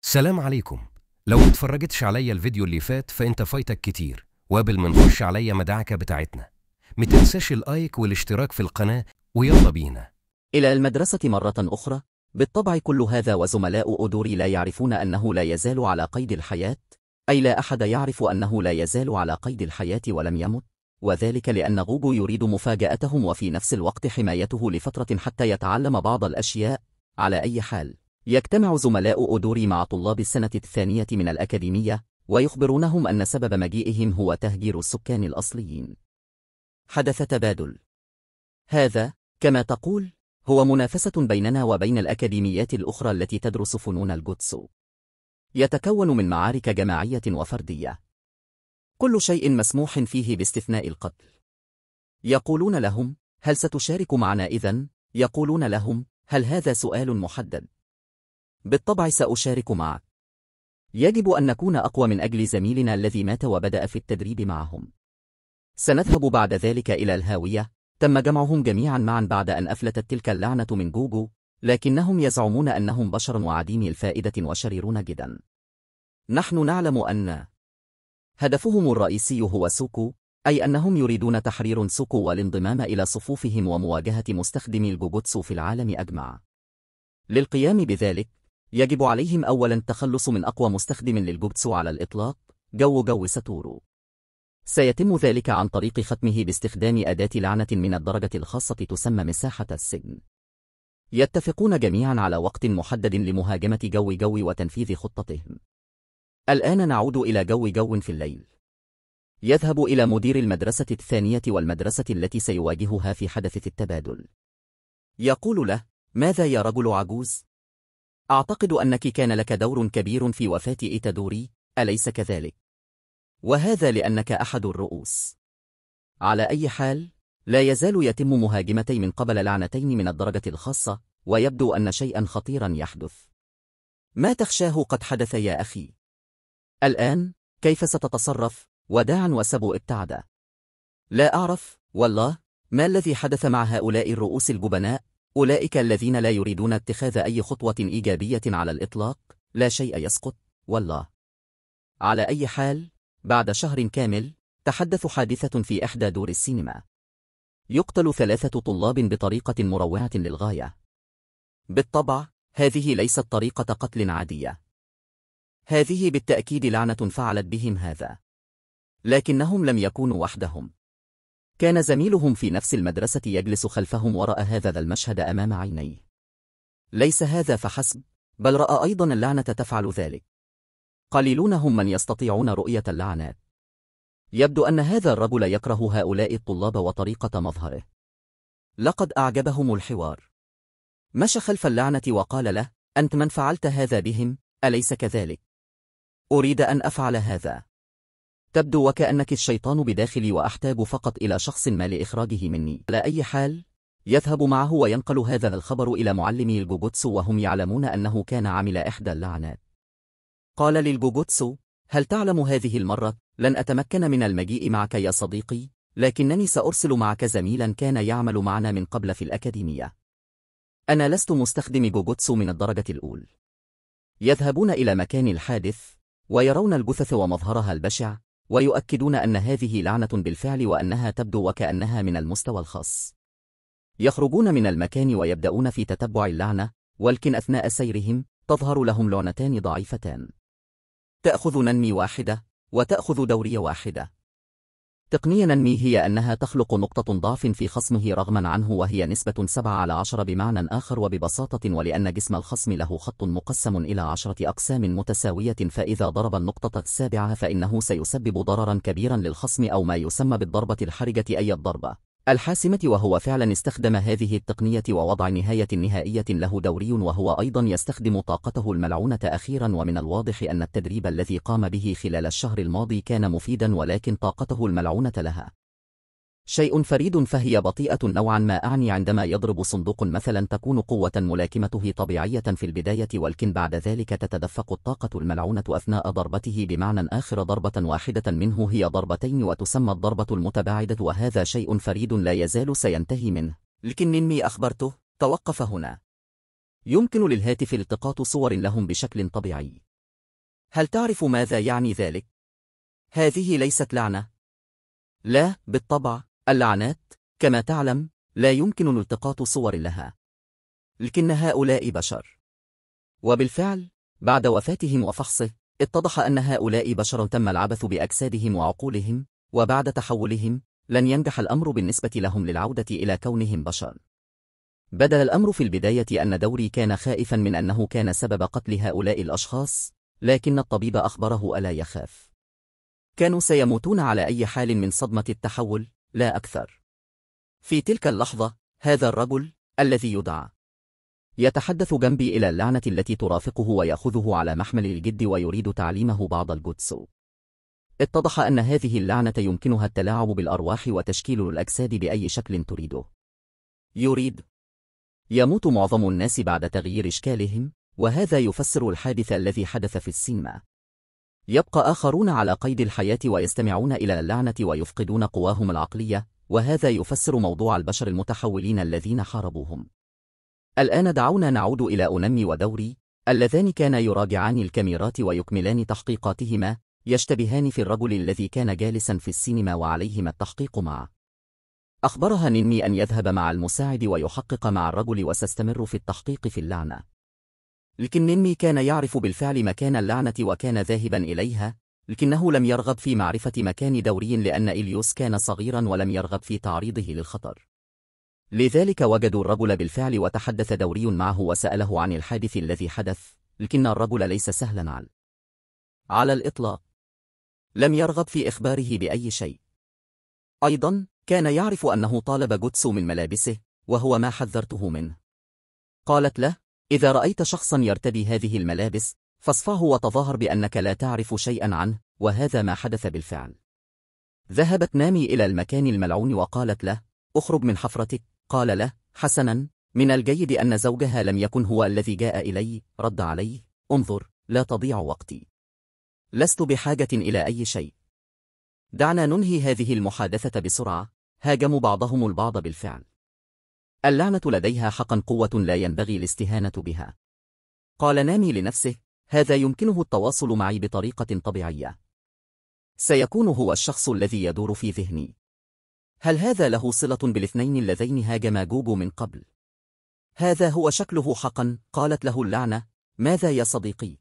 سلام عليكم. لو متفرجتش عليا الفيديو اللي فات فانت فايتك كتير، وقبل ما نخش عليا مدعكة بتاعتنا متنساش اللايك والاشتراك في القناة، ويلا بينا. إلى المدرسة مرة أخرى. بالطبع كل هذا وزملاء أودوري لا يعرفون أنه لا يزال على قيد الحياة، أي لا أحد يعرف أنه لا يزال على قيد الحياة ولم يمت، وذلك لأن غوغو يريد مفاجأتهم وفي نفس الوقت حمايته لفترة حتى يتعلم بعض الأشياء. على أي حال، يجتمع زملاء أودوري مع طلاب السنة الثانية من الأكاديمية ويخبرونهم أن سبب مجيئهم هو تهجير السكان الأصليين. حدث تبادل. هذا كما تقول هو منافسة بيننا وبين الأكاديميات الأخرى التي تدرس فنون الجوتسو. يتكون من معارك جماعية وفردية، كل شيء مسموح فيه باستثناء القتل. يقولون لهم: هل ستشارك معنا إذن؟ يقولون لهم: هل هذا سؤال محدد؟ بالطبع سأشارك معك. يجب أن نكون أقوى من أجل زميلنا الذي مات وبدأ في التدريب معهم. سنذهب بعد ذلك إلى الهاوية. تم جمعهم جميعا معا بعد أن أفلتت تلك اللعنة من جوجو، لكنهم يزعمون أنهم بشر وعديمي الفائدة وشريرون جدا. نحن نعلم أن هدفهم الرئيسي هو سوكو، أي أنهم يريدون تحرير سوكو والانضمام إلى صفوفهم ومواجهة مستخدمي الجوجوتسو في العالم أجمع. للقيام بذلك، يجب عليهم أولا التخلص من أقوى مستخدم للجوجوتسو على الإطلاق، جو ساتورو. سيتم ذلك عن طريق ختمه باستخدام أداة لعنة من الدرجة الخاصة تسمى مساحة السجن. يتفقون جميعا على وقت محدد لمهاجمة جو وتنفيذ خطتهم. الآن نعود إلى جو في الليل. يذهب إلى مدير المدرسة الثانية والمدرسة التي سيواجهها في حدث التبادل. يقول له: ماذا يا رجل عجوز؟ أعتقد أنك كان لك دور كبير في وفاة إيتادوري، أليس كذلك؟ وهذا لأنك أحد الرؤوس. على أي حال، لا يزال يتم مهاجمتي من قبل لعنتين من الدرجة الخاصة، ويبدو أن شيئا خطيرا يحدث. ما تخشاه قد حدث يا أخي. الآن كيف ستتصرف؟ وداعا وسبو ابتعد. لا أعرف والله ما الذي حدث مع هؤلاء الرؤوس الجبناء، أولئك الذين لا يريدون اتخاذ أي خطوة إيجابية على الإطلاق. لا شيء يسقط والله. على أي حال، بعد شهر كامل تحدث حادثة في إحدى دور السينما. يقتل 3 طلاب بطريقة مروعة للغاية. بالطبع هذه ليست طريقة قتل عادية. هذه بالتأكيد لعنة فعلت بهم هذا. لكنهم لم يكونوا وحدهم. كان زميلهم في نفس المدرسة يجلس خلفهم ورأى هذا المشهد أمام عينيه. ليس هذا فحسب، بل رأى أيضا اللعنة تفعل ذلك. قليلون هم من يستطيعون رؤية اللعنات. يبدو أن هذا الرجل يكره هؤلاء الطلاب وطريقة مظهره. لقد أعجبهم الحوار. مشى خلف اللعنة وقال له: أنت من فعلت هذا بهم، أليس كذلك؟ أريد أن أفعل هذا. تبدو وكأنك الشيطان بداخلي وأحتاج فقط إلى شخص ما لإخراجه مني. على أي حال، يذهب معه وينقل هذا الخبر إلى معلمي الجوجوتسو وهم يعلمون أنه كان عامل إحدى اللعنات. قال للجوجوتسو: هل تعلم هذه المرة لن أتمكن من المجيء معك يا صديقي، لكنني سأرسل معك زميلا كان يعمل معنا من قبل في الأكاديمية. أنا لست مستخدم جوجوتسو من الدرجة الأولى. يذهبون إلى مكان الحادث ويرون الجثث ومظهرها البشع، ويؤكدون أن هذه لعنة بالفعل وأنها تبدو وكأنها من المستوى الخاص. يخرجون من المكان ويبدأون في تتبع اللعنة، ولكن أثناء سيرهم تظهر لهم لعنتان ضعيفتان. تأخذ ننمي واحدة وتأخذ دورية واحدة. تقنية ننمي هي أنها تخلق نقطة ضعف في خصمه رغما عنه، وهي نسبة 7/10 بمعنى آخر وببساطة، ولأن جسم الخصم له خط مقسم إلى 10 أقسام متساوية، فإذا ضرب النقطة السابعة فإنه سيسبب ضررا كبيرا للخصم أو ما يسمى بالضربة الحرجة، أي الضربة الحاسمة. وهو فعلا استخدم هذه التقنية ووضع نهاية نهائية له دوري، وهو أيضا يستخدم طاقته الملعونة أخيرا. ومن الواضح أن التدريب الذي قام به خلال الشهر الماضي كان مفيدا، ولكن طاقته الملعونة لها شيء فريد، فهي بطيئة نوعا ما. أعني عندما يضرب صندوق مثلا تكون قوة ملاكمته طبيعية في البداية، ولكن بعد ذلك تتدفق الطاقة الملعونة أثناء ضربته، بمعنى آخر ضربة واحدة منه هي ضربتين وتسمى الضربة المتباعدة، وهذا شيء فريد لا يزال سينتهي منه. لكن ننمي أخبرته: توقف هنا. يمكن للهاتف التقاط صور لهم بشكل طبيعي. هل تعرف ماذا يعني ذلك؟ هذه ليست لعنة. لا، بالطبع، اللعنات، كما تعلم، لا يمكن التقاط صور لها. لكن هؤلاء بشر. وبالفعل، بعد وفاتهم وفحصه، اتضح أن هؤلاء بشر تم العبث بأجسادهم وعقولهم، وبعد تحولهم، لن ينجح الأمر بالنسبة لهم للعودة إلى كونهم بشر. بدأ الأمر في البداية أن دوري كان خائفا من أنه كان سبب قتل هؤلاء الأشخاص، لكن الطبيب أخبره ألا يخاف. كانوا سيموتون على أي حال من صدمة التحول، لا أكثر. في تلك اللحظة، هذا الرجل، الذي يدعى يتحدث جنبي إلى اللعنة التي ترافقه ويأخذه على محمل الجد ويريد تعليمه بعض الجوتسو. اتضح أن هذه اللعنة يمكنها التلاعب بالأرواح وتشكيل الأجساد بأي شكل تريده. يموت معظم الناس بعد تغيير إشكالهم، وهذا يفسر الحادث الذي حدث في السينما. يبقى آخرون على قيد الحياة ويستمعون إلى اللعنة ويفقدون قواهم العقلية، وهذا يفسر موضوع البشر المتحولين الذين حاربوهم. الآن دعونا نعود إلى أونمي ودوري، اللذان كانا يراجعان الكاميرات ويكملان تحقيقاتهما، يشتبهان في الرجل الذي كان جالسا في السينما وعليهما التحقيق معه. أخبرها نينمي أن يذهب مع المساعد ويحقق مع الرجل وستستمر في التحقيق في اللعنة. لكن نينمي كان يعرف بالفعل مكان اللعنة وكان ذاهبا إليها، لكنه لم يرغب في معرفة مكان دوري لأن إليوس كان صغيرا ولم يرغب في تعريضه للخطر. لذلك وجدوا الرجل بالفعل وتحدث دوري معه وسأله عن الحادث الذي حدث، لكن الرجل ليس سهلا على الإطلاق. لم يرغب في إخباره بأي شيء. أيضا كان يعرف أنه طالب جوتسو من ملابسه، وهو ما حذرته منه. قالت له: إذا رأيت شخصا يرتدي هذه الملابس فاصفعه وتظاهر بأنك لا تعرف شيئا عنه، وهذا ما حدث بالفعل. ذهبت نامي إلى المكان الملعون وقالت له: اخرج من حفرتك. قال له: حسنا، من الجيد أن زوجها لم يكن هو الذي جاء إلي. رد عليه: انظر، لا تضيع وقتي، لست بحاجة إلى أي شيء، دعنا ننهي هذه المحادثة بسرعة. هاجموا بعضهم البعض بالفعل. اللعنة لديها حقا قوة لا ينبغي الاستهانة بها. قال نامي لنفسه: هذا يمكنه التواصل معي بطريقة طبيعية. سيكون هو الشخص الذي يدور في ذهني. هل هذا له صلة بالاثنين اللذين هاجما جوجو من قبل؟ هذا هو شكله حقا. قالت له اللعنة: ماذا يا صديقي؟